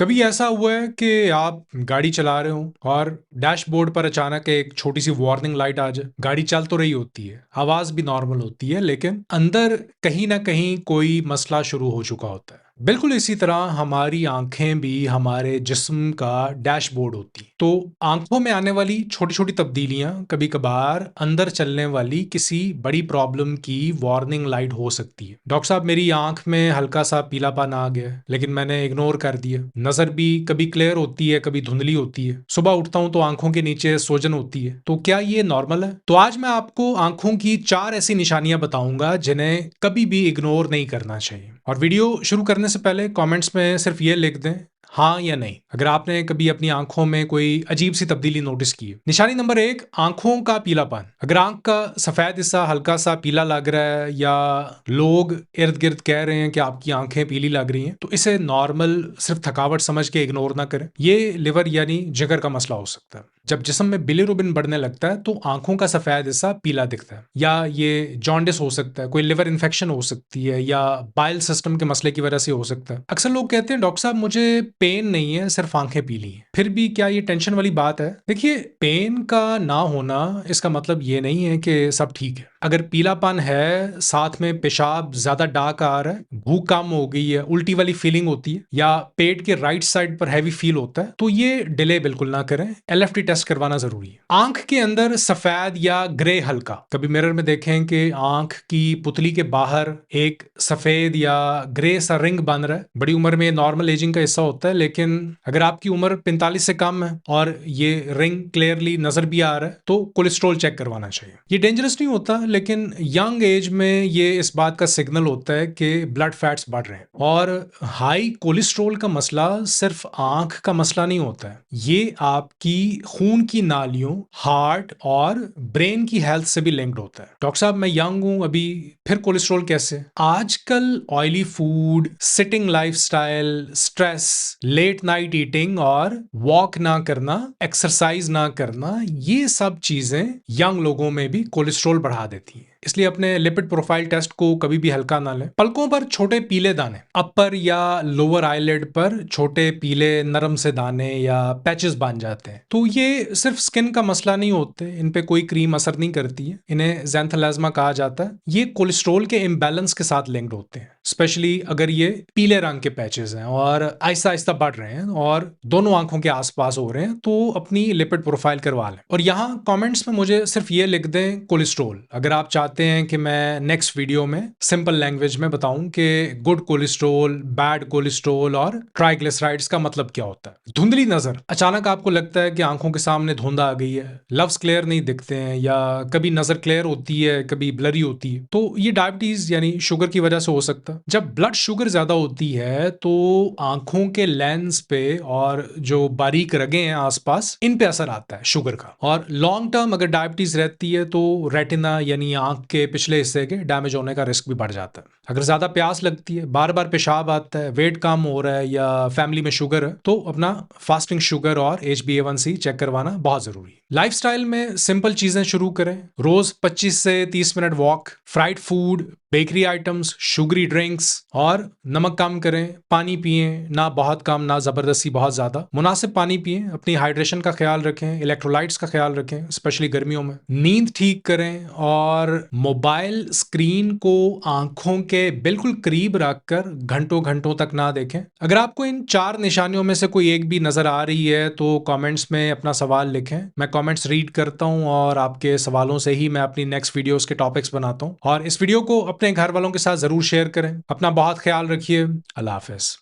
कभी ऐसा हुआ है कि आप गाड़ी चला रहे हो और डैशबोर्ड पर अचानक एक छोटी सी वार्निंग लाइट आ जाए। गाड़ी चल तो रही होती है, आवाज भी नॉर्मल होती है, लेकिन अंदर कहीं ना कहीं कोई मसला शुरू हो चुका होता है। बिल्कुल इसी तरह हमारी आंखें भी हमारे जिस्म का डैशबोर्ड होती हैं। तो आंखों में आने वाली छोटी छोटी तब्दीलियां कभी कभार अंदर चलने वाली किसी बड़ी प्रॉब्लम की वार्निंग लाइट हो सकती है। डॉक्टर साहब, मेरी आंख में हल्का सा पीलापन आ गया है, लेकिन मैंने इग्नोर कर दिया। नजर भी कभी क्लियर होती है, कभी धुंधली होती है। सुबह उठता हूं तो आंखों के नीचे सोजन होती है। तो क्या ये नॉर्मल है? तो आज मैं आपको आंखों की 4 ऐसी निशानियां बताऊंगा जिन्हें कभी भी इग्नोर नहीं करना चाहिए। और वीडियो शुरू करने से पहले कमेंट्स में सिर्फ ये लिख दें हाँ या नहीं, अगर आपने कभी अपनी आंखों में कोई अजीब सी तब्दीली नोटिस की है। निशानी नंबर 1, आंखों का पीलापन। अगर आंख का सफेद हिस्सा हल्का सा पीला लग रहा है या लोग इर्द गिर्द कह रहे हैं कि आपकी आंखें पीली लग रही हैं, तो इसे नॉर्मल सिर्फ थकावट समझ के इग्नोर ना करें। ये लिवर यानी जिगर का मसला हो सकता है। जब जिस्म में बिलिरुबिन बढ़ने लगता है तो आंखों का सफेद हिस्सा पीला दिखता है। या ये जॉन्डिस हो सकता है, कोई लिवर इन्फेक्शन हो सकती है, या बाइल सिस्टम के मसले की वजह से हो सकता है। अक्सर लोग कहते हैं डॉक्टर साहब मुझे पेन नहीं है, सिर्फ आंखें पीली हैं। फिर भी क्या ये टेंशन वाली बात है? देखिए, पेन का ना होना इसका मतलब ये नहीं है कि सब ठीक है। अगर पीलापन है, साथ में पेशाब ज्यादा डार्क आ रहा है, भूख कम हो गई है, उल्टी वाली फीलिंग होती है, या पेट के राइट साइड पर हैवी फील होता है, तो ये डिले बिल्कुल ना करें। एलएफटी टेस्ट करवाना जरूरी है। आंख के अंदर सफेद या ग्रे हल्का, कभी मिरर में देखें कि आंख की पुतली के बाहर एक सफेद या ग्रे सा रिंग बन रहा है। बड़ी उम्र में नॉर्मल एजिंग का हिस्सा होता है, लेकिन अगर आपकी उम्र 45 से कम है और ये रिंग क्लियरली नजर भी आ रहा है तो कोलेस्ट्रॉल चेक करवाना चाहिए। ये डेंजरस नहीं होता, लेकिन यंग एज में ये इस बात का सिग्नल होता है कि ब्लड फैट्स बढ़ रहे हैं। और हाई कोलेस्ट्रॉल का मसला सिर्फ आंख का मसला नहीं होता है, ये आपकी खून की नालियों, हार्ट और ब्रेन की हेल्थ से भी लिंक्ड होता है। डॉक्टर साहब, मैं यंग हूं अभी, फिर कोलेस्ट्रॉल कैसे? आजकल oily food, sitting lifestyle, stress, late night eating और वॉक ना करना, एक्सरसाइज ना करना, ये सब चीजें यंग लोगों में भी कोलेस्ट्रॉल बढ़ा देती हैं। इसलिए अपने लिपिड प्रोफाइल टेस्ट को कभी भी हल्का ना लें। पलकों पर छोटे पीले दाने, अपर या लोअर आईलिड पर छोटे पीले नरम से दाने या पैचेस बन जाते हैं, तो ये सिर्फ स्किन का मसला नहीं होते। इन पे कोई क्रीम असर नहीं करती है। इन्हें ज़ैंथेलाज्मा कहा जाता है। ये कोलेस्ट्रॉल के इम्बैलेंस के साथ लिंक्ड होते हैं, स्पेशली अगर ये पीले रंग के पैचेस हैं और आहिस्ता आहिस्ता बढ़ रहे हैं और दोनों आंखों के आसपास हो रहे हैं, तो अपनी लिपिड प्रोफाइल करवा लें। और यहाँ कमेंट्स में मुझे सिर्फ ये लिख दें कोलेस्ट्रॉल, अगर आप चाहते हैं कि मैं नेक्स्ट वीडियो में सिंपल लैंग्वेज में बताऊं कि गुड कोलेस्ट्रॉल, बैड कोलेस्ट्रॉल और ट्राइग्लिसराइड्स का मतलब क्या होता है। धुंधली नजर, अचानक आपको लगता है कि आंखों के सामने धुंध आ गई है, लव्स क्लियर नहीं दिखते हैं, या कभी नजर क्लियर होती है, कभी ब्लरी होती है, तो ये डायबिटीज यानी शुगर की वजह से हो सकता है। जब ब्लड शुगर ज्यादा होती है तो आंखों के लेंस पे और जो बारीक रगें हैं आसपास, इन पे असर आता है शुगर का। और लॉन्ग टर्म अगर डायबिटीज रहती है तो रेटिना यानी आंख के पिछले हिस्से के डैमेज होने का रिस्क भी बढ़ जाता है। अगर ज्यादा प्यास लगती है, बार बार पेशाब आता है, वेट कम हो रहा है, या फैमिली में शुगर है, तो अपना फास्टिंग शुगर और HbA1c चेक करवाना बहुत जरूरी है। लाइफस्टाइल में सिंपल चीजें शुरू करें। रोज 25 से 30 minute walk, fried food, bakery items, sugary drinks और नमक कम करें। पानी पिएं, ना बहुत कम ना जबरदस्ती बहुत ज्यादा, मुनासिब पानी पिएं। अपनी हाइड्रेशन का ख्याल रखें, इलेक्ट्रोलाइट्स का ख्याल रखें, स्पेशली गर्मियों में। नींद ठीक करें और मोबाइल स्क्रीन को आंखों के बिल्कुल करीब रखकर घंटों घंटों तक ना देखें। अगर आपको इन 4 निशानियों में से कोई एक भी नजर आ रही है तो कमेंट्स में अपना सवाल लिखें। मैं कमेंट्स रीड करता हूं और आपके सवालों से ही मैं अपनी नेक्स्ट वीडियोस के टॉपिक्स बनाता हूं। और इस वीडियो को अपने घर वालों के साथ जरूर शेयर करें। अपना बहुत ख्याल रखिए। अल्लाह हाफिज।